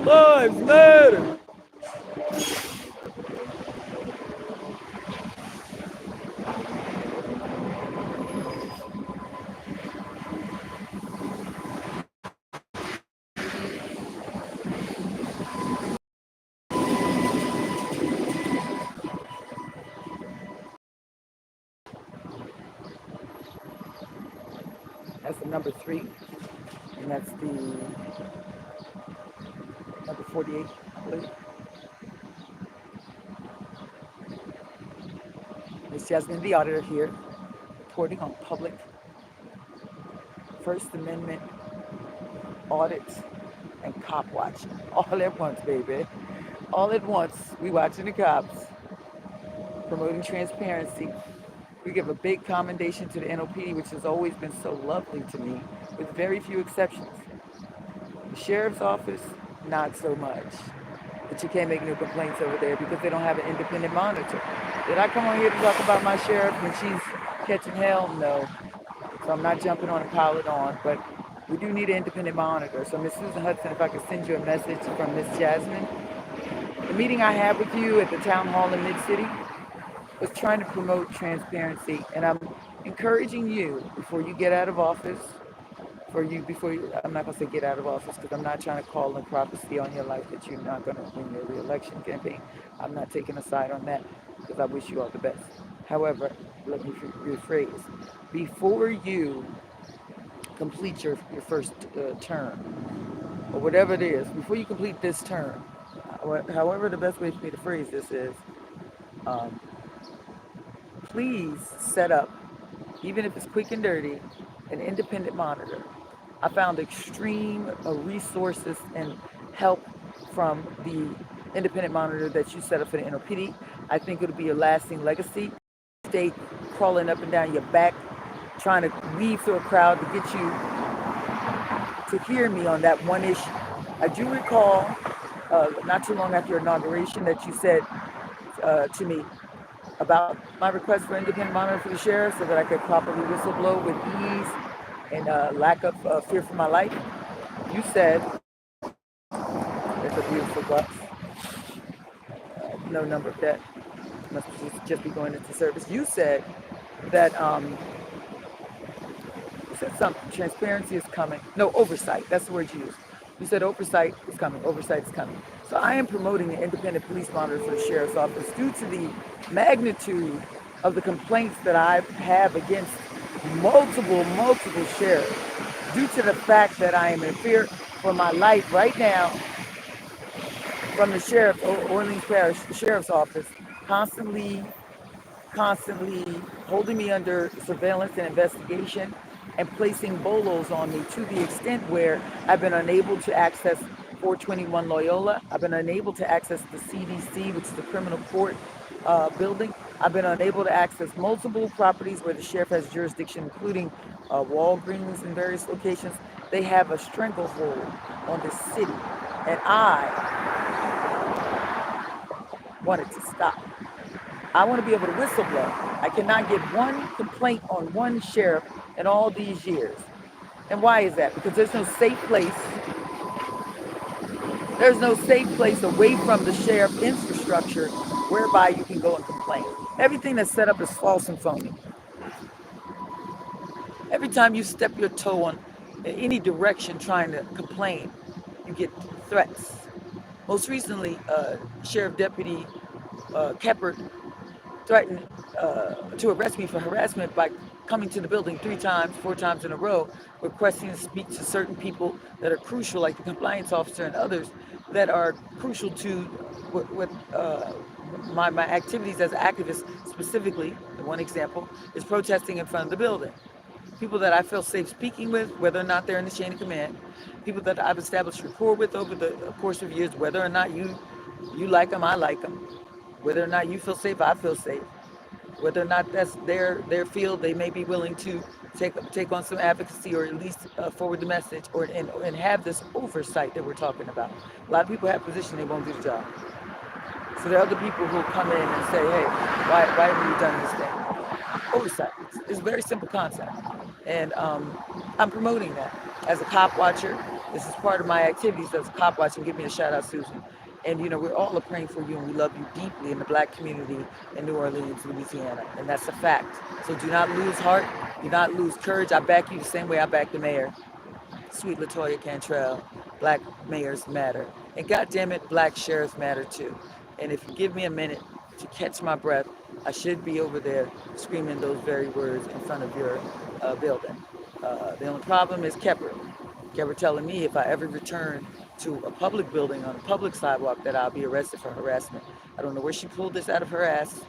Lives matter. That's the number 3, and that's the number 48, I believe. Miss Jasmine, the auditor here, reporting on public First Amendment audits and cop watching. All at once, baby. All at once, we watching the cops, promoting transparency. We give a big commendation to the NOPD, which has always been so lovely to me, with very few exceptions. The sheriff's office, not so much. But you can't make no complaints over there because they don't have an independent monitor. Did I come on here to talk about my sheriff when she's catching hell? No. So I'm not jumping on and pile it on, but we do need an independent monitor. So Miss Susan Hudson, if I could send you a message from Miss Jasmine. The meeting I had with you at the town hall in Mid-City was trying to promote transparency, and I'm encouraging you before you get out of office, I'm not going to say get out of office because I'm not trying to call in prophecy on your life that you're not going to win your re-election campaign. I'm not taking a side on that because I wish you all the best. However, let me rephrase. Before you complete your first term, or whatever it is, before you complete this term, however the best way for me to phrase this is, um, please set up, even if it's quick and dirty, an independent monitor. I found extreme resources and help from the independent monitor that you set up for the NOPD. I think it'll be a lasting legacy. Stay crawling up and down your back, trying to weave through a crowd to get you to hear me on that one issue. I do recall not too long after your inauguration that you said to me about my request for independent monitor for the sheriff so that I could properly whistleblow with ease and lack of fear for my life. You said, there's a beautiful bus, no number of that, must just be going into service. You said that, you said something, transparency is coming. No, oversight, that's the word you used. You said oversight is coming, oversight is coming. So I am promoting the independent police monitor for the sheriff's office due to the magnitude of the complaints that I have against multiple sheriffs, due to the fact that I am in fear for my life right now from the sheriff, Orleans Parish Sheriff's Office, constantly holding me under surveillance and investigation and placing bolos on me to the extent where I've been unable to access 421 Loyola. I've been unable to access the CDC, which is the criminal court building. I've been unable to access multiple properties where the sheriff has jurisdiction, including Walgreens in various locations. They have a stranglehold on the city, and I want it to stop. I want to be able to whistleblow. I cannot get one complaint on one sheriff in all these years. And why is that? Because there's no safe place. There's no safe place away from the sheriff infrastructure whereby you can go and complain. Everything that's set up is false and phony. Every time you step your toe on in any direction trying to complain, you get threats. Most recently, Sheriff Deputy Keppert threatened to arrest me for harassment by coming to the building 3 times, 4 times in a row, requesting to speak to certain people that are crucial, like the compliance officer and others that are crucial to what my activities as an activist. Specifically, the one example is protesting in front of the building. People that I feel safe speaking with, whether or not they're in the chain of command, people that I've established rapport with over the course of years, whether or not you like them, I like them. Whether or not you feel safe, I feel safe. Whether or not that's their field, they may be willing to take on some advocacy or at least forward the message and have this oversight that we're talking about. A lot of people have position, they won't do the job. So there are other people who come in and say, hey, why haven't you done this thing? Oversight. It's a very simple concept. And I'm promoting that as a cop watcher, This is part of my activities as a cop watching. Give me a shout out, Susan. And we're all are praying for you and we love you deeply in the black community in New Orleans, Louisiana. And that's a fact. So do not lose heart, do not lose courage. I back you the same way I back the mayor. Sweet Latoya Cantrell, black mayors matter. And goddamn it, black sheriffs matter too. And if you give me a minute to catch my breath, I should be over there screaming those very words in front of your building. The only problem is Kepper. Kepper telling me if I ever return to a public building on a public sidewalk that I'll be arrested for harassment. I don't know where she pulled this out of her ass.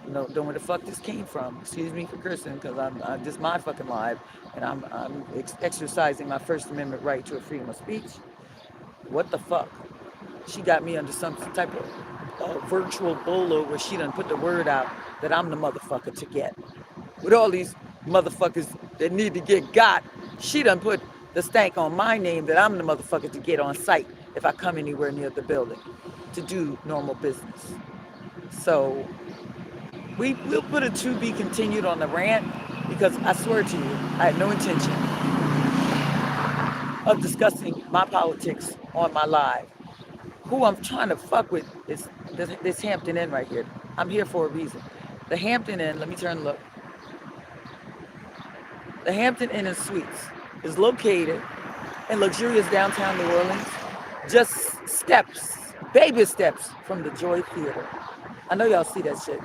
No, don't know where the fuck this came from. Excuse me for cursing, because I'm just my fucking live, and I'm exercising my First Amendment right to a freedom of speech. What the fuck? She got me under some type of virtual bolo where she done put the word out that I'm the motherfucker to get. With all these motherfuckers that need to get got, she done put the stank on my name that I'm the motherfucker to get on site if I come anywhere near the building to do normal business. So we'll put a to be continued on the rant because I swear to you, I had no intention of discussing my politics on my live. Who I'm trying to fuck with is this Hampton Inn right here. I'm here for a reason. The Hampton Inn, let me turn and look. The Hampton Inn and Suites is located in luxurious downtown New Orleans, just steps, baby steps from the Joy Theater. I know y'all see that shit.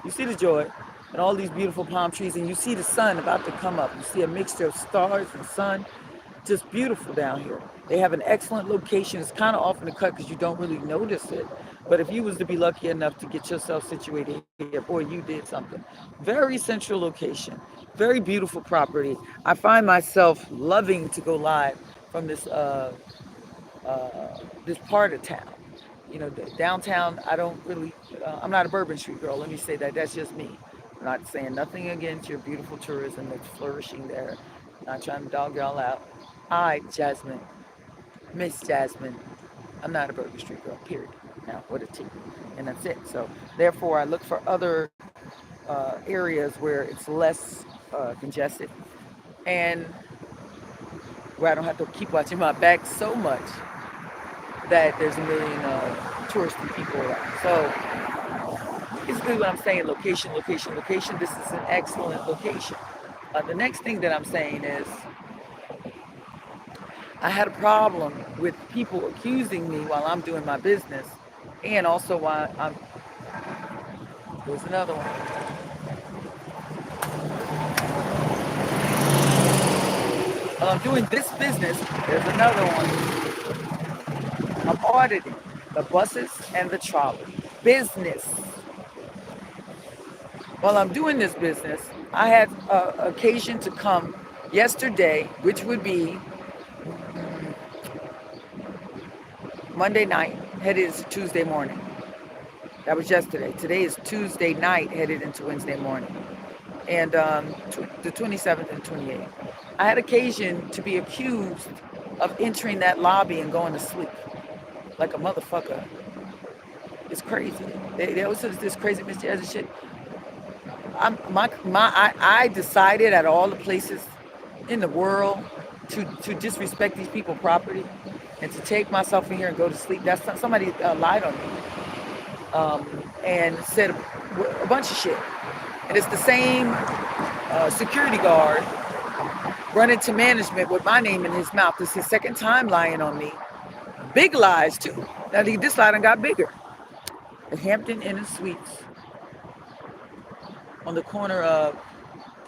You see the Joy and all these beautiful palm trees, and you see the sun about to come up. You see a mixture of stars and sun. Just beautiful down here. They have an excellent location. It's kind of off in the cut because you don't really notice it. But if you was to be lucky enough to get yourself situated here, boy, you did something. Very central location. Very beautiful property. I find myself loving to go live from this part of town. Downtown, I don't really, I'm not a Bourbon Street girl. Let me say that. That's just me. I'm not saying nothing against your beautiful tourism that's flourishing there. Not trying to dog y'all out. I, Jasmine, Miss Jasmine, I'm not a Bourbon Street girl, period. Now, what a T. And that's it. So, therefore, I look for other areas where it's less congested and where I don't have to keep watching my back so much that there's a million touristy people around. So, basically what I'm saying, location, location, location. This is an excellent location. The next thing that I'm saying is I had a problem with people accusing me while I'm doing my business, and also while there's another one. While I'm doing this business, there's another one. I'm auditing the buses and the trolley. Business. While I'm doing this business, I had occasion to come yesterday, which would be Monday night, headed into Tuesday morning. That was yesterday. Today is Tuesday night, headed into Wednesday morning. And the 27th and 28th. I had occasion to be accused of entering that lobby and going to sleep like a motherfucker. It's crazy. They always say this crazy Mr. Ezra shit. I decided at all the places in the world to disrespect these people's property and to take myself in here and go to sleep. That's somebody lied on me and said a bunch of shit. And it's the same security guard running to management with my name in his mouth. This is his second time lying on me. Big lies too. Now this lie done got bigger. The Hampton Inn and Suites on the corner of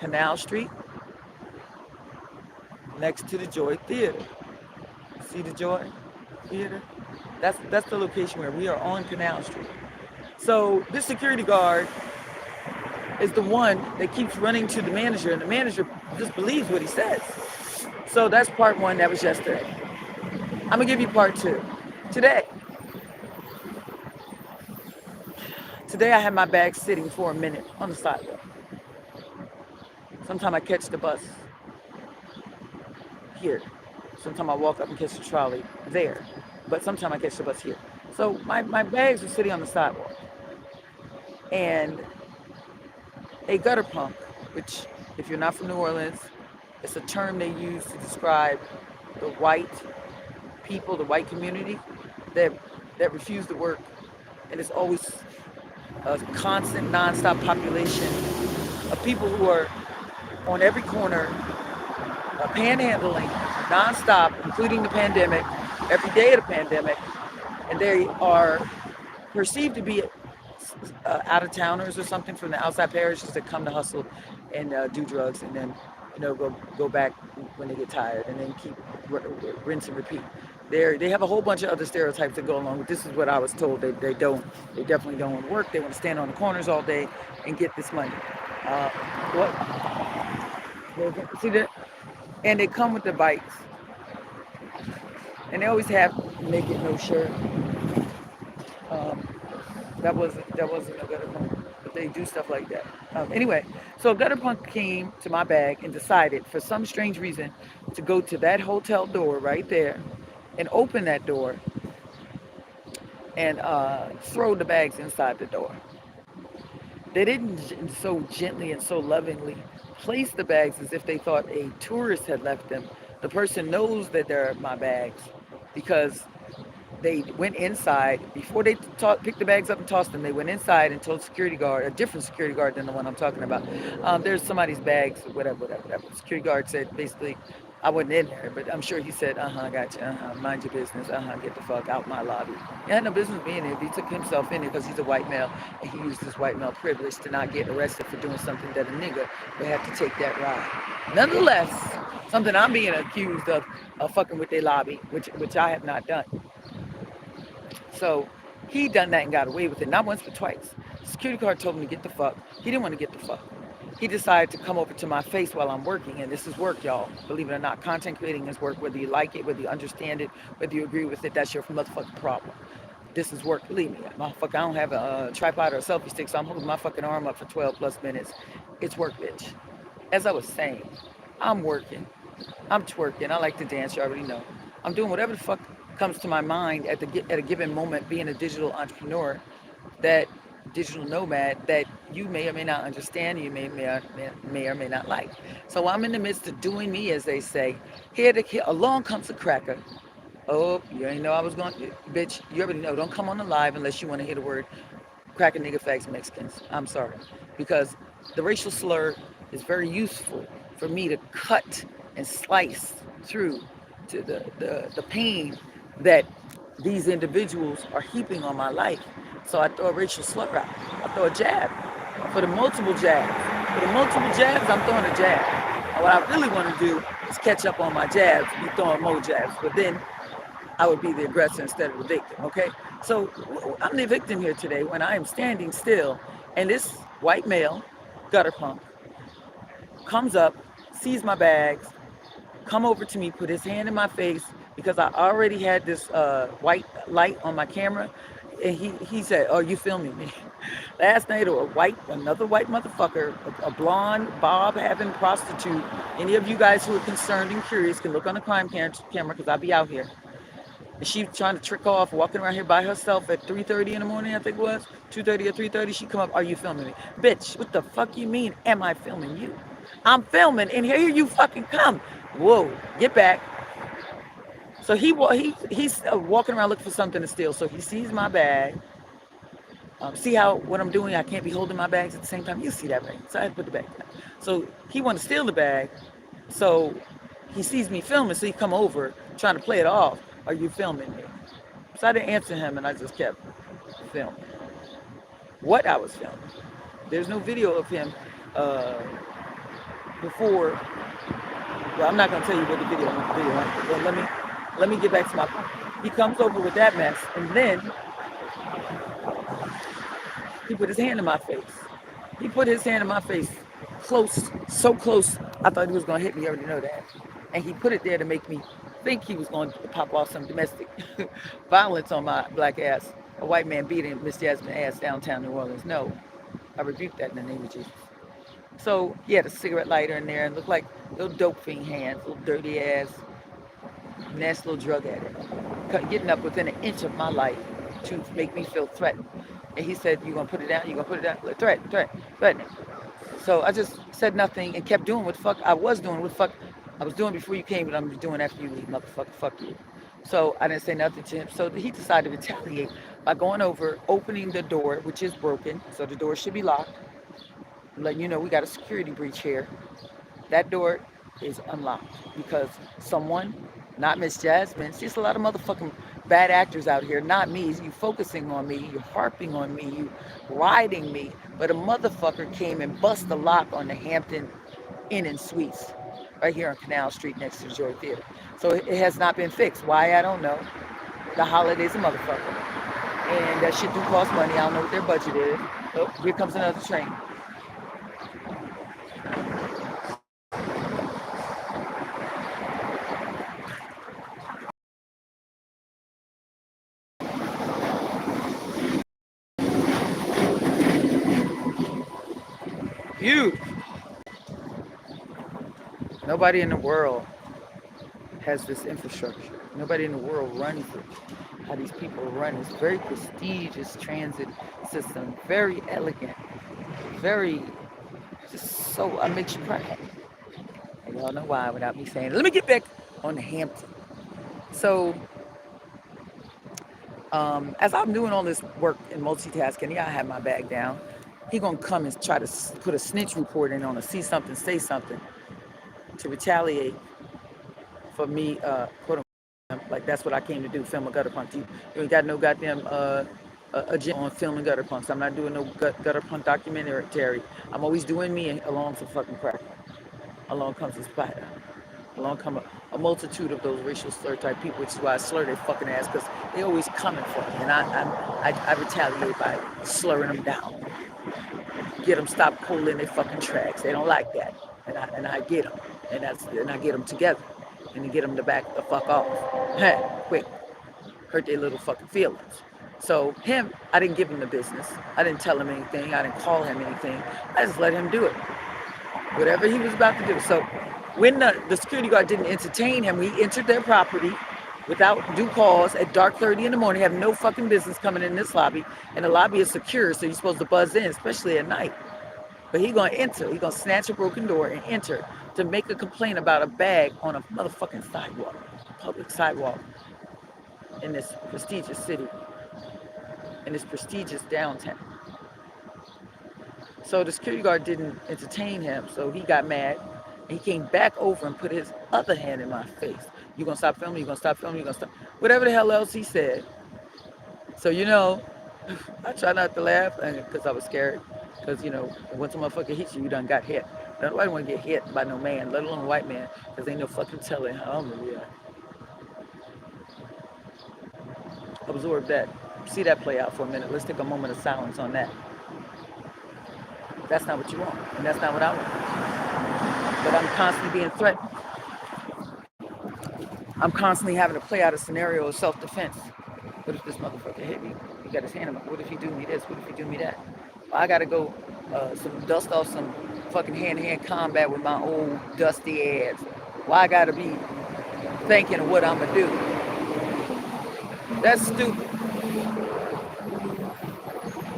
Canal Street next to the Joy Theater. See the Joy Theater? That's the location where we are on Canal Street. So this security guard is the one that keeps running to the manager, and the manager just believes what he says. So that's part one. That was yesterday. I'm gonna give you part two. Today I had my bag sitting for a minute on the sidewalk. Sometimes I catch the bus here. Sometimes I walk up and catch the trolley there. But sometimes I catch the bus here. So my bags are sitting on the sidewalk. And a gutter punk, which if you're not from New Orleans, it's a term they use to describe the white people, the white community that refuse to work, and it's always a constant, nonstop population of people who are on every corner, panhandling nonstop, including the pandemic, every day of the pandemic, and they are perceived to be out of towners or something from the outside parishes that come to hustle and do drugs, and then go back when they get tired, and then keep rinse and repeat. They have a whole bunch of other stereotypes that go along with this. Is what I was told. They definitely don't want to work. They want to stand on the corners all day and get this money. What see that? And they come with the bikes, and they always have naked, no shirt. Um, that wasn't a gutter punk, but they do stuff like that. Anyway, so gutter punk came to my bag and decided, for some strange reason, to go to that hotel door right there, and open that door and throw the bags inside the door. They didn't so gently and so lovingly place the bags as if they thought a tourist had left them. The person knows that they're my bags because they went inside before they picked the bags up and tossed them. They went inside and told security guard, a different security guard than the one I'm talking about. There's somebody's bags, whatever. Security guard said basically, I wasn't in there, but I'm sure he said, gotcha, mind your business, get the fuck out my lobby. He had no business being there. He took himself in there because he's a white male, and he used his white male privilege to not get arrested for doing something that a nigga would have to take that ride. Nonetheless, something I'm being accused of fucking with their lobby, which I have not done. So he done that and got away with it, not once but twice. Security guard told him to get the fuck. He didn't want to get the fuck. He decided to come over to my face while I'm working, and this is work, y'all. Believe it or not, content creating is work. Whether you like it, whether you understand it, whether you agree with it, that's your motherfucking problem. This is work, believe me. Motherfucker, I don't have a tripod or a selfie stick, so I'm holding my fucking arm up for 12 plus minutes. It's work, bitch. As I was saying, I'm working. I'm twerking. I like to dance, you already know. I'm doing whatever the fuck comes to my mind at a given moment, being a digital entrepreneur, that digital nomad that you may or may not understand, you may or may not like. So I'm in the midst of doing me, as they say. Here along comes a cracker. Oh, you ain't know I was going, bitch. You already know. Don't come on the live unless you want to hear the word cracker, nigga, fags, Mexicans. I'm sorry, because the racial slur is very useful for me to cut and slice through to the pain that these individuals are heaping on my life. So I throw a racial slur out. I throw a jab. For the multiple jabs. For the multiple jabs, I'm throwing a jab. And what I really want to do is catch up on my jabs, be throwing more jabs. But then I would be the aggressor instead of the victim, okay? So I'm the victim here today when I am standing still, and this white male, gutter punk, comes up, sees my bags, come over to me, put his hand in my face, because I already had this white light on my camera, and he said, "Oh, you filming me?" Last night, another white motherfucker, a blonde, bob-having prostitute. Any of you guys who are concerned and curious can look on the crime camera, because I'll be out here. And she trying to trick off, walking around here by herself at 3:30 in the morning, I think it was, 2:30 or 3:30. She come up, "Are you filming me?" Bitch, what the fuck you mean, am I filming you? I'm filming, and here you fucking come. Whoa, get back. So he's walking around looking for something to steal. So he sees my bag. See how what I'm doing? I can't be holding my bags at the same time. You see that bag? So I had to put the bag down. So he wanted to steal the bag. So he sees me filming. So he come over trying to play it off. "Are you filming me?" So I didn't answer him, and I just kept filming what I was filming. There's no video of him before. Well, I'm not gonna tell you what the video. Well, let me get back to my point. He comes over with that mess, and then he put his hand in my face. He put his hand in my face close, so close, I thought he was gonna hit me. I already know that. And he put it there to make me think he was going to pop off some domestic violence on my black ass. A white man beating Miss Jasmine ass downtown New Orleans. No, I rebuked that in the name of Jesus. So he had a cigarette lighter in there and looked like little dope fiend hands, little dirty ass, nasty little drug addict, getting up within an inch of my life to make me feel threatened. And he said, "You gonna put it down? You gonna put it down?" Threatening. So I just said nothing and kept doing what the fuck I was doing. What the fuck I was doing before you came, but I'm doing after you leave, motherfucker. Fuck you. So I didn't say nothing to him. So he decided to retaliate by going over, opening the door, which is broken. So the door should be locked. I'm letting you know we got a security breach here. That door is unlocked because someone, not Miss Jasmine, see, it's a lot of motherfucking bad actors out here, not me. You focusing on me, you harping on me, you riding me. But a motherfucker came and bust the lock on the Hampton Inn and Suites right here on Canal Street next to the Joy Theater. So it has not been fixed. Why? I don't know. The holiday's a motherfucker. And that shit do cost money. I don't know what their budget is. Oh, here comes another train. Huge. Nobody in the world has this infrastructure. Nobody in the world runs it. How these people run. It's very prestigious transit system. Very elegant. Very, just so, I makes you proud. And y'all know why without me saying it. Let me get back on the Hampton. So, as I'm doing all this work and multitasking, yeah, I have my bag down. He gonna come and try to put a snitch report in on a see something, say something to retaliate for me, quote unquote, like that's what I came to do, film a gutter punk. You ain't got no goddamn agenda on filming gutter punks. I'm not doing no gutter punk documentary. I'm always doing me, and along some fucking crack. Along comes this spider. Along come a multitude of those racial slur type people, which is why I slur their fucking ass, because they always coming for me, and I retaliate by slurring them down, get them stop pulling their fucking tracks. They don't like that, and I get them, and I get them together, and then get them to back the fuck off, quick, hurt their little fucking feelings. So him, I didn't give him the business. I didn't tell him anything. I didn't call him anything. I just let him do it, whatever he was about to do. So when the security guard didn't entertain him, he entered their property without due cause at dark 30 in the morning. Have no fucking business coming in this lobby, and the lobby is secure, so you're supposed to buzz in, especially at night. But he gonna enter. He gonna snatch a broken door and enter to make a complaint about a bag on a motherfucking sidewalk, public sidewalk, in this prestigious city, in this prestigious downtown. So the security guard didn't entertain him, so he got mad. And he came back over and put his other hand in my face. You gonna stop filming? You gonna stop filming? You gonna stop? Whatever the hell else he said. So I try not to laugh because I was scared. Because once a motherfucker hits you, you done got hit. Nobody want to get hit by no man, let alone a white man, because ain't no fucking telling how I'm gonna react. Absorb that. See that play out for a minute. Let's take a moment of silence on that. That's not what you want, and that's not what I want. But I'm constantly being threatened. I'm constantly having to play out a scenario of self-defense. What if this motherfucker hit me? He got his hand in my. What if he do me this? What if he do me that? Well, I gotta go dust off some fucking hand-to-hand combat with my old dusty ass. Why I gotta be thinking of what I'm gonna do? That's stupid.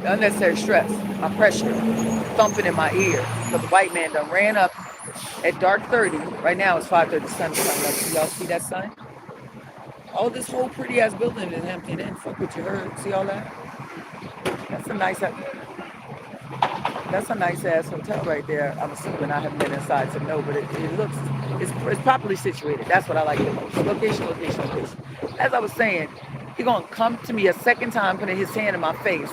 Unnecessary stress, my pressure, thumping in my ear. Because the white man done ran up at dark 30. Right now it's 5:30. Sun coming up. Y'all see that sun? Oh, this whole pretty ass building is empty. And fuck what you heard. See all that? That's a nice ass hotel right there. I'm assuming I haven't been inside to know, but it looks it's properly situated. That's what I like the most. Location. As I was saying, he gonna come to me a second time, putting his hand in my face.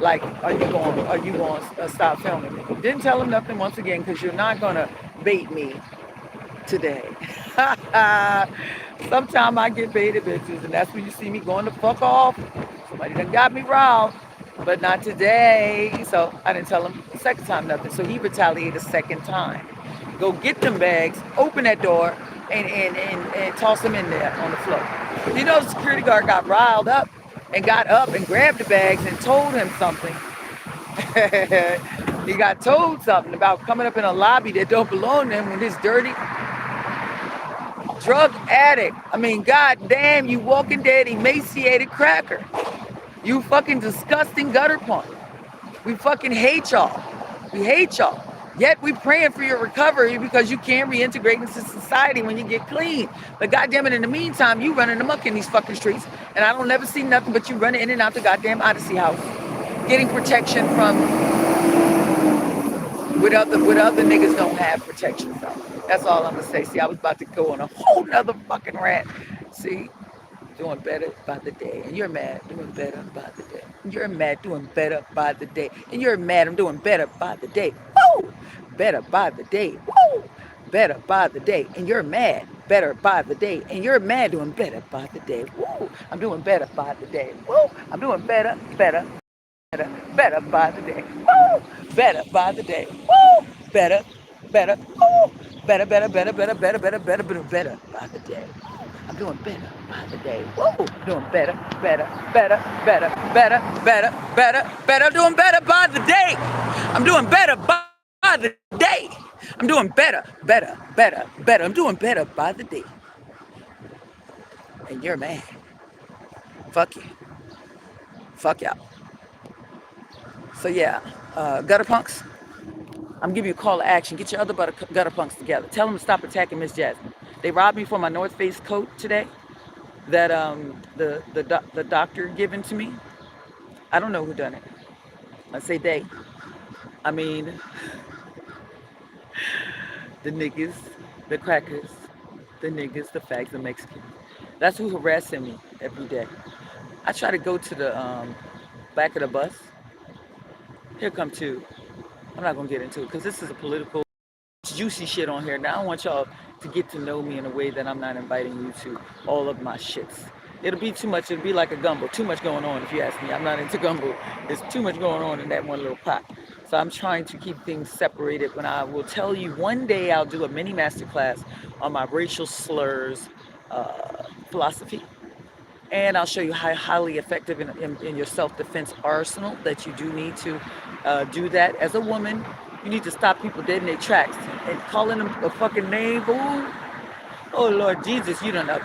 Like, are you going to stop filming me? Didn't tell him nothing once again, because you're not going to bait me today. Sometimes I get baited, bitches, and that's when you see me going the fuck off. Somebody done got me riled, but not today. So I didn't tell him the second time nothing. So he retaliated a second time. Go get them bags, open that door, and toss them in there on the floor. The security guard got riled up and got up and grabbed the bags and told him something. He got told something about coming up in a lobby that don't belong to him with his dirty drug addict. I mean, goddamn, you walking dead, emaciated cracker. You fucking disgusting gutter punk. We fucking hate y'all. We hate y'all. Yet we praying for your recovery because you can reintegrate into society when you get clean. But goddamn it, in the meantime, you running amok in these fucking streets, and I don't never see nothing but you running in and out the goddamn Odyssey house, getting protection from what other niggas don't have protection from. That's all I'm gonna say. See, I was about to go on a whole nother fucking rant. See, doing better by the day, and you're mad, doing better by the day. You're mad, doing better by the day, and you're mad, I'm doing better by the day. Woo! Better by the day. Woo! Better by the day, and you're mad. Better by the day, and you're mad, doing better by the day. Woo! I'm doing better by the day. Woo! I'm doing better, better, better by the day. Woo! Better by the day. Woo! Better, better, woo! Better, better, better, better, better, better, better, better, better by the day. I'm doing better by the day. Woo! Doing better, better, better, better, better, better, better, better. Doing better by the day. I'm doing better by the day. I'm doing better, better, better, better. I'm doing better by the day. And you're mad. Fuck you. Fuck y'all. So yeah, gutter punks. I'm giving you a call to action. Get your other gutter punks together. Tell them to stop attacking Miss Jasmine. They robbed me for my North Face coat today that the doctor given to me. I don't know who done it. I say they. I mean the niggas, the crackers, the niggas, the fags, the Mexicans. That's who's harassing me every day. I try to go to the back of the bus. Here come two. I'm not gonna get into it because this is a political juicy shit on here. Now I want y'all to get to know me in a way that I'm not inviting you to all of my shits. It'll be too much. It'll be like a gumbo. Too much going on if you ask me. I'm not into gumbo. There's too much going on in that one little pot. So I'm trying to keep things separated. When I will tell you one day I'll do a mini masterclass on my racial slurs philosophy. And I'll show you how highly effective in your self-defense arsenal that you do need to do that. As a woman, you need to stop people dead in their tracks and calling them a fucking name. Ooh. Oh, Lord Jesus, you don't know.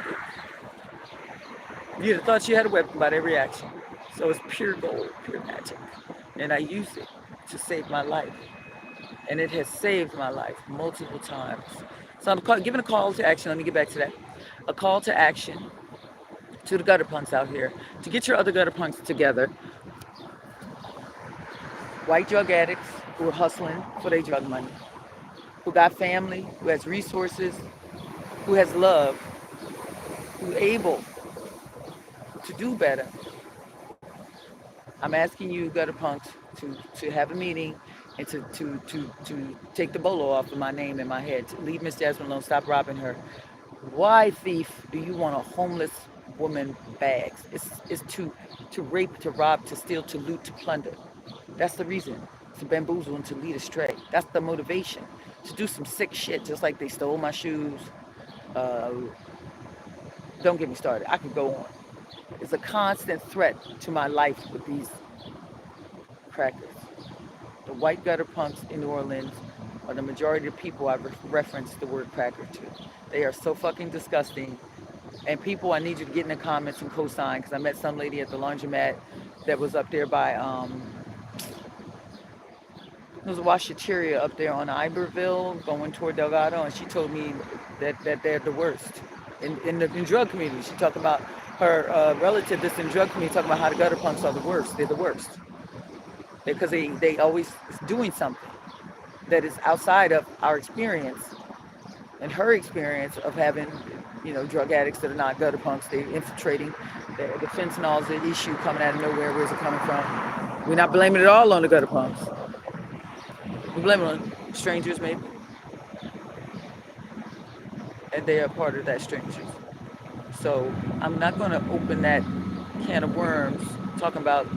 You'd have thought you had a weapon by their reaction. So it's pure gold, pure magic. And I use it to save my life. And it has saved my life multiple times. So I'm giving a call to action. Let me get back to that. A call to action to the gutter punks out here to get your other gutter punks together. White drug addicts who are hustling for their drug money, who got family, who has resources, who has love, who's able to do better. I'm asking you gutter punks to have a meeting and to take the bolo off of my name and my head. To leave Miss Jasmine alone. Stop robbing her. Why, thief, do you want a homeless woman bags? It's to rape, to rob, to steal, to loot, to plunder. That's the reason. To bamboozle and to lead astray. That's the motivation. To do some sick shit, just like they stole my shoes. Don't get me started. I could go on. It's a constant threat to my life with these crackers. The white gutter punks in New Orleans are the majority of people I've referenced the word cracker to. They are so fucking disgusting. And people, I need you to get in the comments and co-sign, because I met some lady at the laundromat that was up there by, there was a washateria up there on Iberville going toward Delgado, and she told me that they're the worst in the drug community. She talked about her relative that's in drug community, talking about how the gutter punks are the worst. They're the worst because they always doing something that is outside of our experience and her experience of having, drug addicts that are not gutter punks. They're infiltrating. The fentanyl is an issue coming out of nowhere. Where's it coming from? We're not blaming it all on the gutter punks. We blame it on strangers, maybe. And they are part of that strangers. So I'm not going to open that can of worms talking about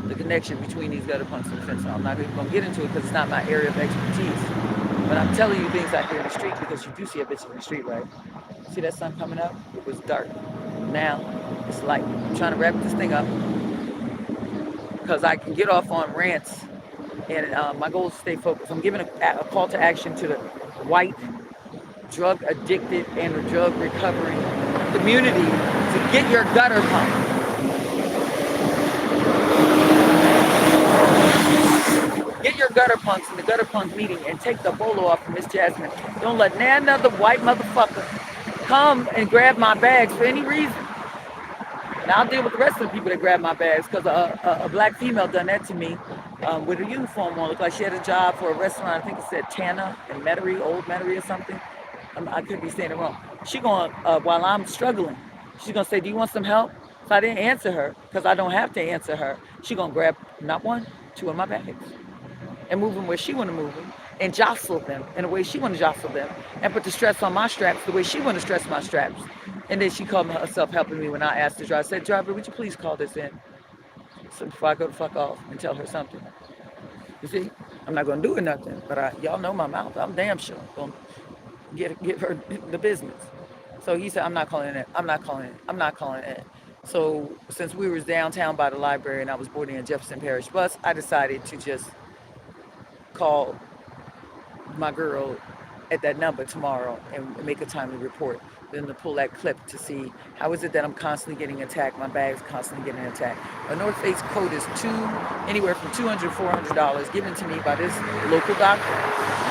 the connection between these gutter punks and fentanyl. I'm not even going to get into it because it's not my area of expertise. But I'm telling you things out here in the street, because you do see a bitch in the street, right? See that sun coming up? It was dark. Now it's light. I'm trying to wrap this thing up because I can get off on rants, and my goal is to stay focused. I'm giving a call to action to the white, drug addicted, and the drug recovering community to get your gutter pump. Get your gutter pump. punks in the gutter punk meeting and take the bolo off of Miss Jasmine. Don't let another white motherfucker come and grab my bags for any reason. And I'll deal with the rest of the people that grab my bags because a black female done that to me with a uniform on. Looked like she had a job for a restaurant. I think it said Tana in Metairie, Old Metairie or something. I could be saying it wrong. She going while I'm struggling. She's gonna say, "Do you want some help?" So I didn't answer her because I don't have to answer her. She gonna grab not one, two of my bags and move them where she want to move them and jostle them in the way she want to jostle them and put the stress on my straps the way she want to stress my straps. And then she called herself helping me when I asked the driver. I said, "Driver, would you please call this in so before I go the fuck off and tell her something?" You see, I'm not gonna do it nothing, but y'all know my mouth. I'm damn sure gonna get her the business. So he said, "I'm not calling it. I'm not calling it. I'm not calling it." So since we was downtown by the library and I was boarding a Jefferson Parish bus, I decided to just call my girl at that number tomorrow and make a timely report. Then to pull that clip to see how is it that I'm constantly getting attacked. My bag's constantly getting attacked. A North Face coat is anywhere from $200 to $400 given to me by this local doctor.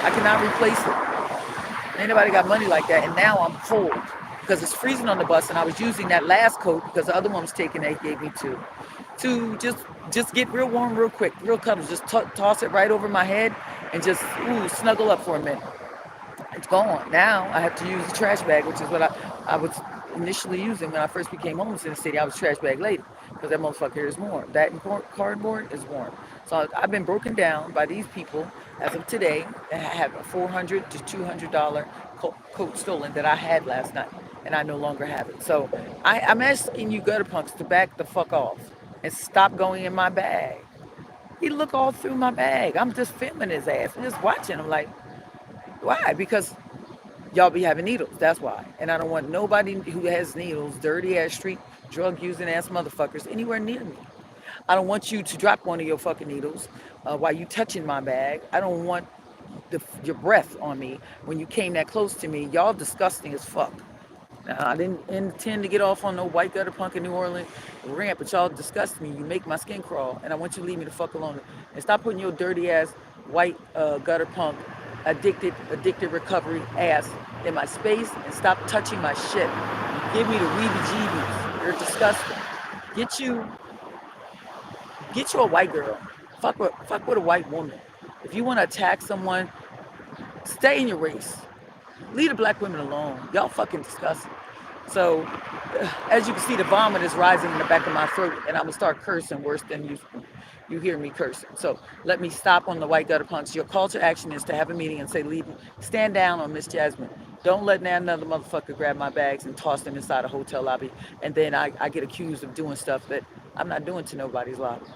I cannot replace it. Ain't nobody got money like that. And now I'm cold because it's freezing on the bus, and I was using that last coat because the other one was taken. They gave me two to just get real warm real quick, real cuddles. Just toss it right over my head and just snuggle up for a minute. It's gone. Now I have to use a trash bag, which is what I was initially using when I first became homeless in the city. I was trash bag lady because that motherfucker is warm. That and cardboard is warm. So I've been broken down by these people as of today that have a $400 to $200 coat stolen that I had last night, and I no longer have it. So I'm asking you gutter punks to back the fuck off and stop going in my bag. He look all through my bag. I'm just filming his ass and just watching him like, why? Because y'all be having needles. That's why. And I don't want nobody who has needles, dirty ass street drug using ass motherfuckers anywhere near me. I don't want you to drop one of your fucking needles while you touching my bag. I don't want your breath on me when you came that close to me. Y'all disgusting as fuck. I didn't intend to get off on no white gutter punk in New Orleans rant, but y'all disgust me. You make my skin crawl, and I want you to leave me the fuck alone. And stop putting your dirty ass white gutter punk addicted recovery ass in my space and stop touching my shit. You give me the weebie-jeebies. You're disgusting. Get you a white girl. Fuck with a white woman. If you want to attack someone, stay in your race. Leave the black women alone. Y'all fucking disgusting. So, as you can see, the vomit is rising in the back of my throat, and I'm gonna start cursing worse than you hear me cursing. So let me stop on the white gutter punks. Your call to action is to have a meeting and say, leave me, stand down on Miss Jasmine. Don't let another motherfucker grab my bags and toss them inside a hotel lobby, and then I get accused of doing stuff that I'm not doing to nobody's lobby.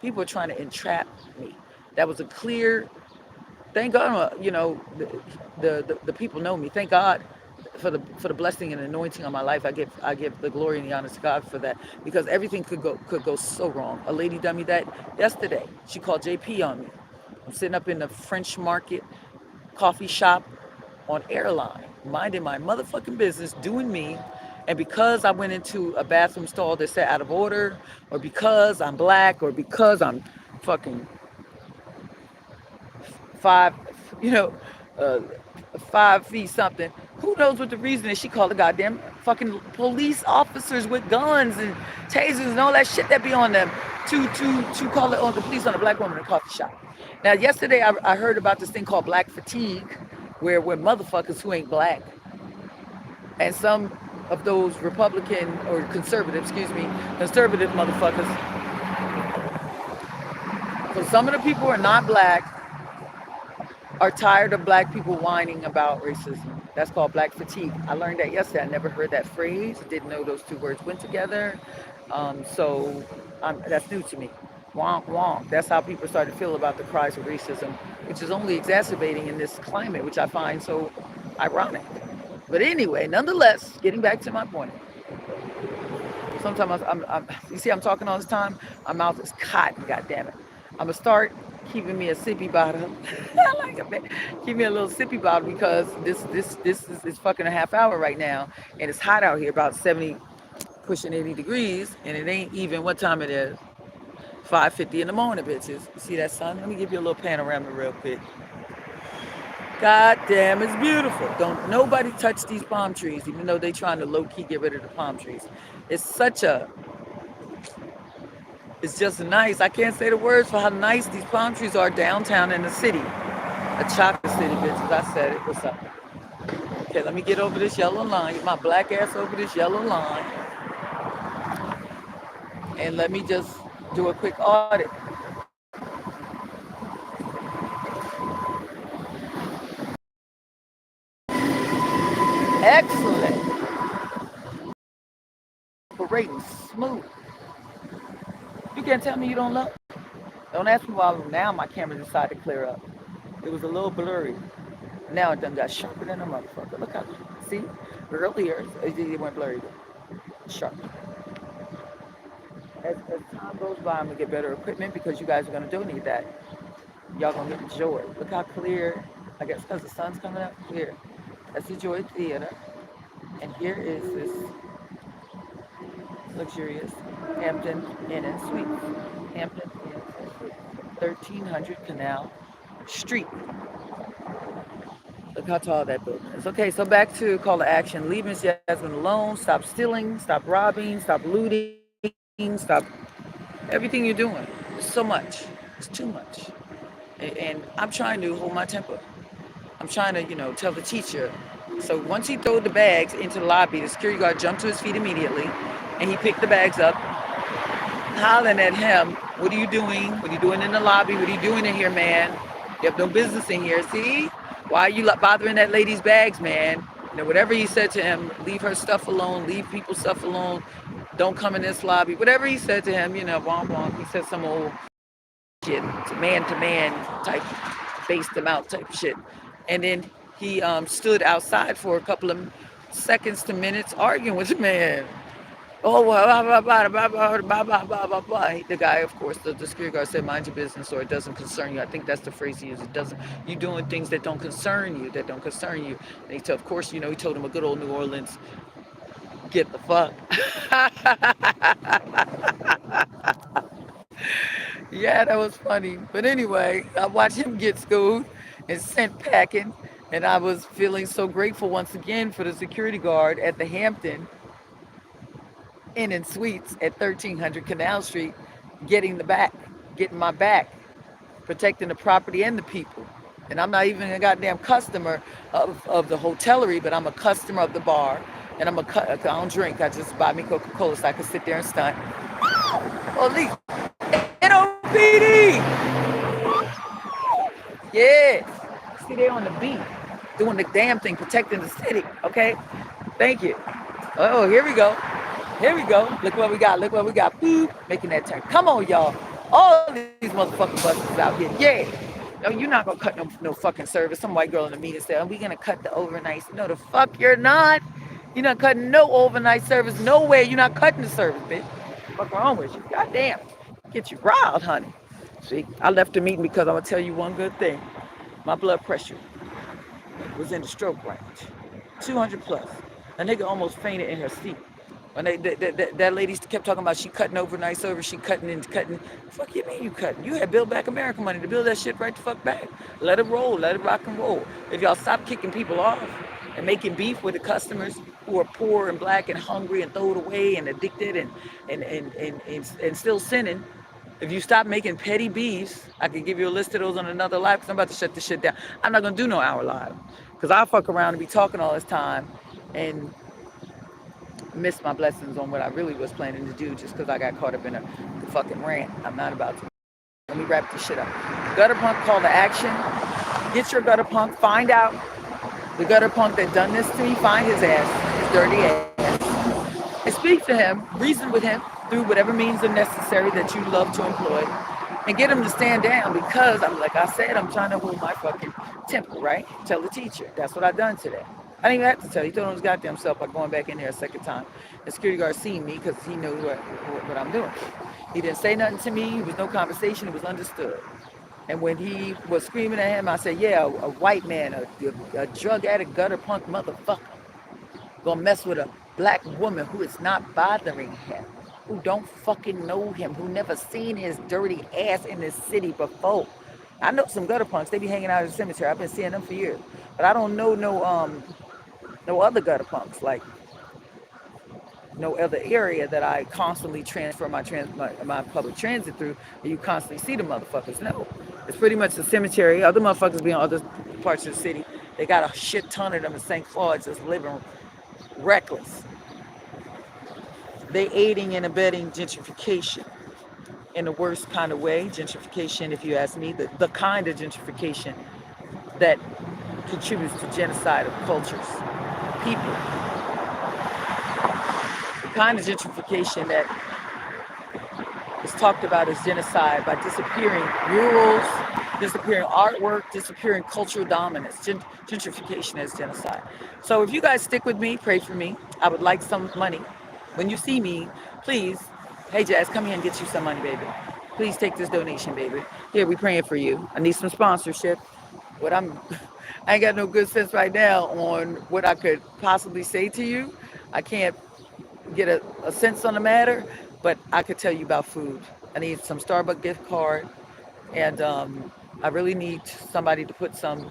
People are trying to entrap me. That was a clear. Thank God, the people know me. Thank God for the blessing and anointing on my life. I give the glory and the honor to God for that, because everything could go so wrong. A lady done me that yesterday. She called JP on me. I'm sitting up in the French Market coffee shop on Airline, minding my motherfucking business, doing me. And because I went into a bathroom stall that said out of order, or because I'm black, or because I'm fucking five, you know, uh, 5 feet something. Who knows what the reason is? She called the goddamn fucking police officers with guns and tasers and all that shit that be on them to call on the police on a black woman in a coffee shop. Now, yesterday I heard about this thing called black fatigue, where we're motherfuckers who ain't black, and some of those Republican or conservative motherfuckers. So some of the people who are not black are tired of black people whining about racism. That's called black fatigue. I learned that yesterday. I never heard that phrase. Didn't know those two words went together. So that's new to me. Wonk, wonk. That's how people start to feel about the cries of racism, which is only exacerbating in this climate, which I find so ironic. But anyway, nonetheless, getting back to my point. Sometimes you see I'm talking all this time, my mouth is cotton, goddammit. I'm gonna start keeping me a sippy bottle. I like it, man. Keep me a little sippy bottle, because this is fucking a half hour right now, and it's hot out here, about 70, pushing 80 degrees, and it ain't even what time it is. 5:50 in the morning, bitches. You see that sun? Let me give you a little panorama real quick. God damn, it's beautiful. Don't nobody touch these palm trees, even though they trying to low key get rid of the palm trees. It's such a, it's just nice. I can't say the words for how nice these palm trees are downtown in the city. A chocolate city, bitches. I said it. What's up? Okay, let me get over this yellow line. Get my black ass over this yellow line, and let me just do a quick audit. Excellent. Operating smooth. You can't tell me you don't love. Don't ask me why now my camera decided to clear up. It was a little blurry. Now it done got sharper than a motherfucker. Look how, see? Earlier, it went blurry. Sharp. As time goes by, I'm gonna get better equipment because you guys are gonna donate that. Y'all gonna get the joy. Look how clear, I guess because the sun's coming up clear. That's the Joy Theater. And here is this luxurious Hampton Inn and Suites. Hampton Inn and Suites. 1300 Canal Street. Look how tall that building is. Okay, so back to call to action. Leave Miss Yasmin alone. Stop stealing. Stop robbing. Stop looting. Stop everything you're doing. It's so much. It's too much. And I'm trying to hold my temper. I'm trying to, tell the teacher. So once he threw the bags into the lobby, the security guard jumped to his feet immediately, and he picked the bags up, hollering at him, "What are you doing? What are you doing in the lobby? What are you doing in here, man? You have no business in here. See? Why are you bothering that lady's bags, man?" Whatever he said to him, leave her stuff alone, leave people's stuff alone, don't come in this lobby. Whatever he said to him, womp womp. He said some old shit, man to man type, based him out type shit. And then he stood outside for a couple of seconds to minutes arguing with the man. Oh, blah, blah, blah, blah, blah, blah, blah, blah, blah, blah. The guy, of course, the security guard said, "Mind your business," or "It doesn't concern you." I think that's the phrase he used. It doesn't. You doing things that don't concern you, that don't concern you. And he said, of course, he told him a good old New Orleans, "Get the fuck." Yeah, that was funny. But anyway, I watched him get schooled and sent packing. And I was feeling so grateful once again for the security guard at the Hampton Inn and Suites at 1300 Canal Street, getting my back, protecting the property and the people. And I'm not even a goddamn customer of the hotellery, but I'm a customer of the bar. And I don't drink. I just buy me Coca-Cola so I can sit there and stunt. Police, NOPD. Yeah. See, they're on the beat, doing the damn thing, protecting the city. Okay? Thank you. Oh, here we go. Here we go. Look what we got. Look what we got. Boop. Making that turn. Come on, y'all. All these motherfucking buses out here. Yeah. No, you're not going to cut no fucking service. Some white girl in the meeting said, "Are we going to cut the overnight?" No, the fuck you're not. You're not cutting no overnight service. Nowhere. You're not cutting the service, bitch. What's wrong with you? Goddamn. Get you riled, honey. See, I left the meeting because I'm going to tell you one good thing. My blood pressure was in the stroke range. 200 plus. A nigga almost fainted in her seat. When that lady kept talking about she cutting overnight service, she cutting and cutting. Fuck you mean you cutting? You had Build Back America money to build that shit right the fuck back. Let it roll, let it rock and roll. If y'all stop kicking people off and making beef with the customers who are poor and black and hungry and throw it away and addicted and still sinning, if you stop making petty beefs, I could give you a list of those on another live because I'm about to shut this shit down. I'm not going to do no hour live because I'll fuck around and be talking all this time and miss my blessings on what I really was planning to do just because I got caught up in a fucking rant. I'm not about to. Let me wrap this shit up. Gutter punk call to action. Get your gutter punk. Find out the gutter punk that done this to me. Find his ass, his dirty ass. And speak to him. Reason with him through whatever means are necessary that you love to employ. And get him to stand down because, like I said, I'm trying to hold my fucking temper, right? Tell the teacher. That's what I done today. I didn't even have to tell. He told him his goddamn self by going back in there a second time. The security guard seen me because he knew what I'm doing. He didn't say nothing to me. There was no conversation. It was understood. And when he was screaming at him, I said, yeah, a white man, a drug addict, gutter punk motherfucker, gonna mess with a black woman who is not bothering him. who don't fucking know him, who never seen his dirty ass in this city before. I know some gutter punks. They be hanging out at the cemetery. I've been seeing them for years, but I don't know no other gutter punks. Like no other area that I constantly transfer my public transit through, and you constantly see the motherfuckers. No, it's pretty much the cemetery. Other motherfuckers be on other parts of the city. They got a shit ton of them in St. Claude just living reckless. They aiding and abetting gentrification in the worst kind of way. Gentrification, if you ask me, the kind of gentrification that contributes to genocide of cultures, people. The kind of gentrification that is talked about as genocide by disappearing murals, disappearing artwork, disappearing cultural dominance. Gentrification as genocide. So if you guys stick with me, pray for me. I would like some money. When you see me, please, hey Jazz, come here and get you some money, baby. Please take this donation, baby. Here, we praying for you. I need some sponsorship. What I ain't got no good sense right now on what I could possibly say to you. I can't get a sense on the matter, but I could tell you about food. I need some Starbucks gift card, and I really need somebody to put some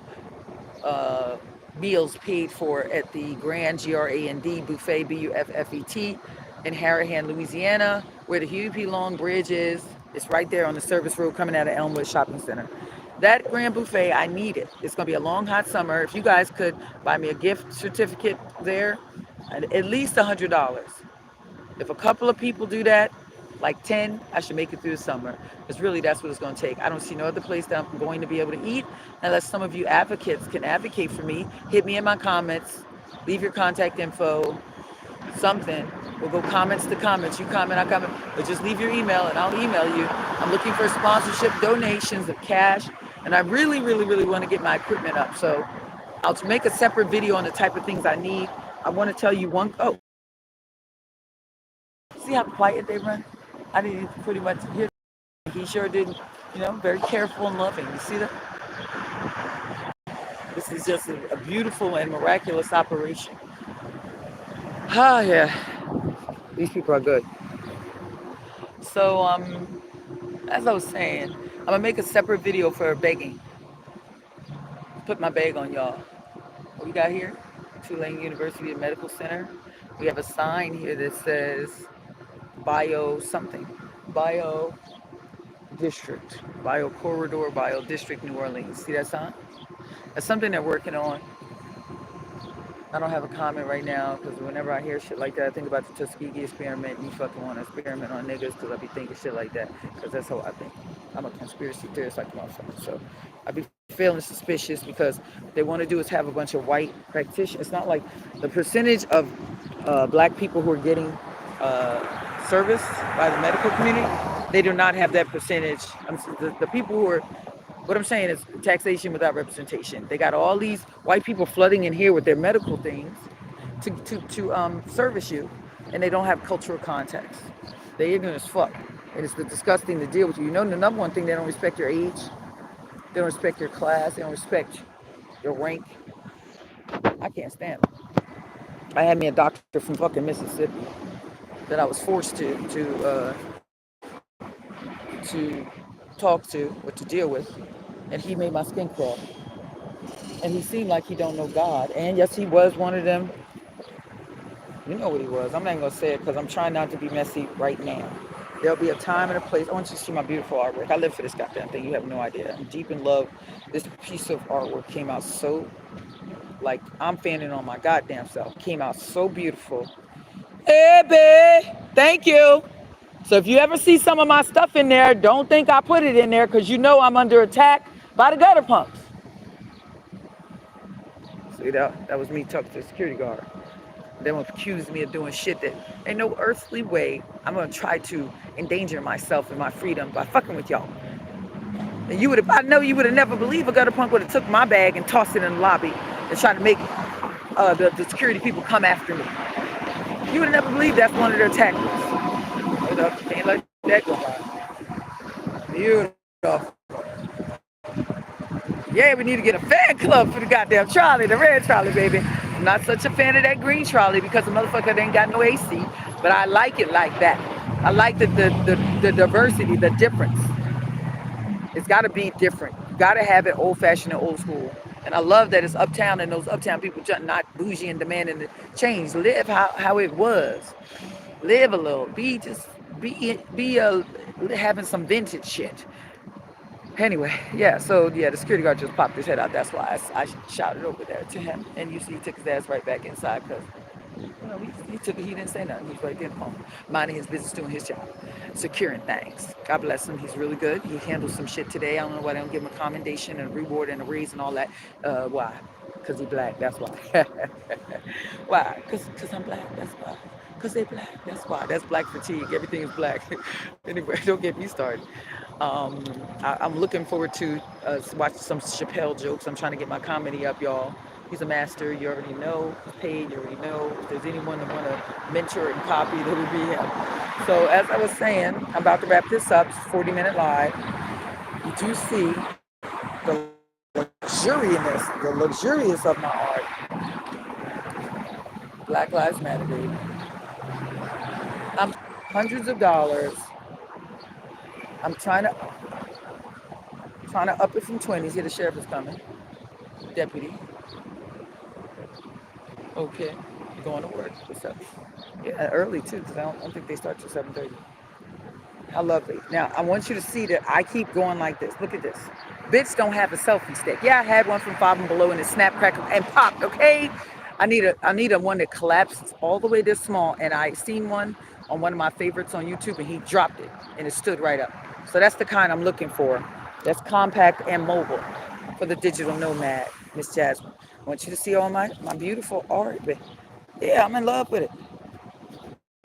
uh, meals paid for at the Grand Grand Buffet Buffet in Harahan, Louisiana, where the Huey P. Long Bridge is. It's right there on the service road coming out of Elmwood Shopping Center. That Grand Buffet, I need it. It's gonna be a long hot summer. If you guys could buy me a gift certificate there, at least $100. If a couple of people do that, like 10, I should make it through the summer. Because really, that's what it's going to take. I don't see no other place that I'm going to be able to eat unless some of you advocates can advocate for me. Hit me in my comments. Leave your contact info. Something. We'll go comments to comments. You comment, I comment. But just leave your email and I'll email you. I'm looking for sponsorship donations of cash. And I really, really, really want to get my equipment up. So I'll make a separate video on the type of things I need. I want to tell you one. Oh, see how quiet they run? I didn't pretty much hear. He sure didn't, very careful and loving. You see that? This is just a beautiful and miraculous operation. Ah, yeah. These people are good. So, as I was saying, I'm gonna make a separate video for begging. Put my bag on y'all. What we got here? Tulane University Medical Center. We have a sign here that says bio something. Bio district. Bio corridor, bio district, New Orleans. See that sign? That's something they're working on. I don't have a comment right now because whenever I hear shit like that, I think about the Tuskegee experiment. You fucking want to experiment on niggas because I be thinking shit like that because that's how I think. I'm a conspiracy theorist like motherfucker. So I be feeling suspicious because they want to do is have a bunch of white practitioners. It's not like the percentage of black people who are getting service by the medical community. They do not have that percentage. The people who are, what I'm saying is taxation without representation. They got all these white people flooding in here with their medical things to service you, and they don't have cultural context. They're ignorant as fuck. And it's disgusting to deal with you. You know, the number one thing, they don't respect your age. They don't respect your class. They don't respect your rank. I can't stand them. I had me a doctor from fucking Mississippi that I was forced to talk to or to deal with, and he made my skin crawl. And he seemed like he don't know God. And yes, he was one of them. You know what he was. I'm not even gonna say it because I'm trying not to be messy right now. There'll be a time and a place. I want you to see my beautiful artwork. I live for this goddamn thing. You have no idea. I'm deep in love. This piece of artwork came out so, like, I'm fanning on my goddamn self. Came out so beautiful. Hey, babe. Thank you. So if you ever see some of my stuff in there, don't think I put it in there because you know I'm under attack by the gutter punks. See, that was me talking to the security guard. They will accuse me of doing shit that ain't no earthly way I'm gonna try to endanger myself and my freedom by fucking with y'all. And I know you would have never believed a gutter punk would have took my bag and tossed it in the lobby and tried to make the security people come after me. You would have never believed that's one of their tactics. Can't let that go by. Beautiful. Yeah, we need to get a fan club for the goddamn trolley, the red trolley, baby. I'm not such a fan of that green trolley because the motherfucker ain't got no AC, but I like it like that. I like the diversity, the difference. It's got to be different. You got to have it old fashioned and old school. And I love that it's uptown and those uptown people not bougie and demanding the change. Live how it was. Live a little. Be having some vintage shit. Anyway, yeah. So yeah, the security guard just popped his head out. That's why I shouted over there to him, and you see he took his ass right back inside because he took it. He didn't say nothing. He was right there at home, minding his business, doing his job, securing things. God bless him. He's really good. He handled some shit today. I don't know why they don't give him a commendation and a reward and a raise and all that. Why? Because he black. That's why. Why? Because I'm black. That's why. Because they black. That's why. That's black fatigue. Everything is black. Anyway, don't get me started. Um, I'm looking forward to watch some Chappelle jokes. I'm trying to get my comedy up, y'all. He's a master. You already know. He's paid. You already know. If there's anyone that want to mentor and copy, that would be him. So as I was saying, I'm about to wrap this up. It's 40-minute live. You do see the luxurious of my art. Black Lives Matter, baby. I'm hundreds of dollars. I'm trying to up it from 20s. Here the sheriff is coming. Deputy. Okay. You're going to work. What's up? Yeah, early too, because I don't think they start till 7:30. How lovely. Now, I want you to see that I keep going like this. Look at this. Bitch don't have a selfie stick. Yeah, I had one from Five and Below and it snapped, cracked, and popped, okay? I need a one that collapses all the way this small, and I seen one on one of my favorites on YouTube, and he dropped it, and it stood right up. So that's the kind I'm looking for. That's compact and mobile for the digital nomad, Miss Jasmine. I want you to see all my beautiful art. But yeah, I'm in love with it.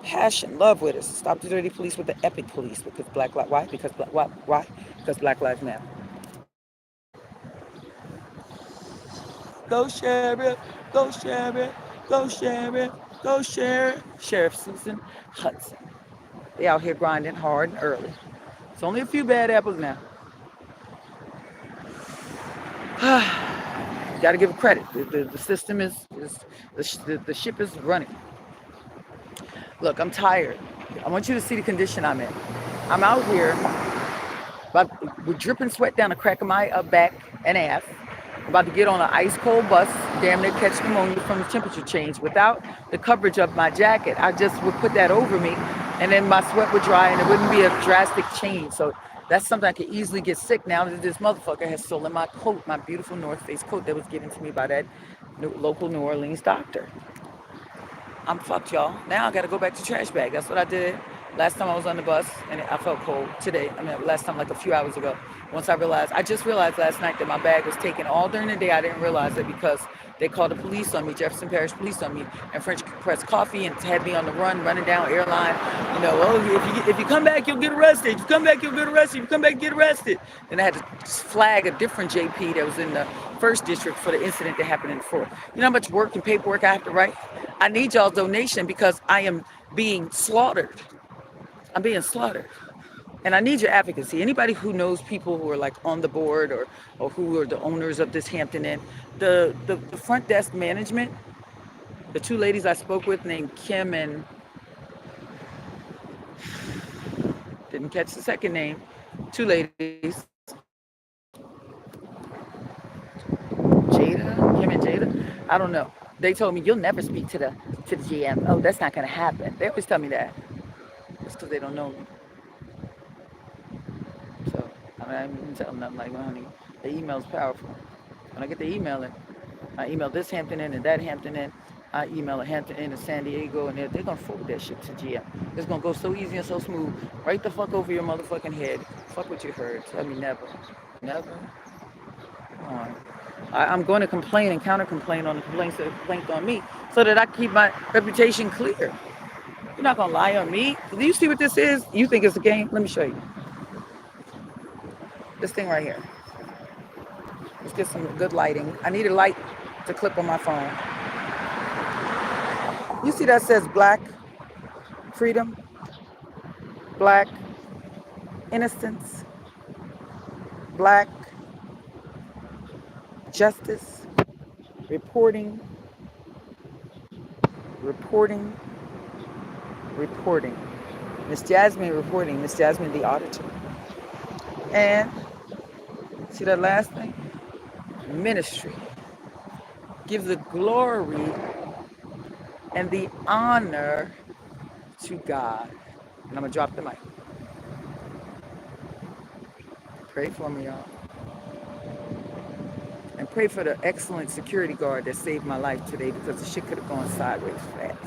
Passion, love with us. Stop the dirty police with the epic police because black lives. Why? Because why? Because Black Lives Matter. Go share it. Go share it. Go share it. Go share it. Sheriff Susan Hudson. They out here grinding hard and early. It's only a few bad apples now. Got to give it credit. The system is the ship is running. Look, I'm tired. I want you to see the condition I'm in. I'm out here but with dripping sweat down the crack of my back and ass. I'm about to get on an ice cold bus, damn near catch pneumonia from the temperature change without the coverage of my jacket. I just would put that over me and then my sweat would dry and it wouldn't be a drastic change. So that's something I could easily get sick now that this motherfucker has stolen my coat, my beautiful North Face coat that was given to me by that local New Orleans doctor. I'm fucked, y'all. Now I gotta go back to trash bag. That's what I did last time I was on the bus and I felt cold. Today, I mean, last time like a few hours ago. Once I just realized last night that my bag was taken all during the day. I didn't realize it because they called the police on me, Jefferson Parish police on me, and French Press Coffee, and had me on the run, running down airline. You know, oh, if you come back, you'll get arrested. If you come back, you'll get arrested. If you come back, get arrested. Then I had to flag a different JP that was in the first district for the incident that happened in the fourth. You know how much work and paperwork I have to write? I need y'all's donation because I am being slaughtered. I'm being slaughtered. And I need your advocacy. Anybody who knows people who are like on the board or who are the owners of this Hampton Inn, the front desk management, the two ladies I spoke with named Kim and didn't catch the second name, two ladies, Jada, Kim and Jada, I don't know. They told me you'll never speak to the GM. Oh, that's not gonna happen. They always tell me that. It's because they don't know me. So I mean, I'm telling them like, well, honey, the email's powerful. When I get the email in, I email this Hampton Inn and that Hampton Inn. I email a Hampton Inn in San Diego, and they're gonna forward that shit to GM. It's gonna go so easy and so smooth, right the fuck over your motherfucking head. Fuck what you heard. Tell me never, never. Come on. I'm going to complain and counter complain on the complaints that complained on me, so that I keep my reputation clear. You're not gonna lie on me. Do you see what this is? You think it's a game? Let me show you. This thing right here. Let's get some good lighting. I need a light to clip on my phone. You see that says black freedom, black innocence, black justice, reporting, reporting, reporting. Miss Jasmine reporting, Miss Jasmine the auditor. And see that last thing? Ministry. Give the glory and the honor to God. And I'm going to drop the mic. Pray for me, y'all. And pray for the excellent security guard that saved my life today because the shit could have gone sideways fast.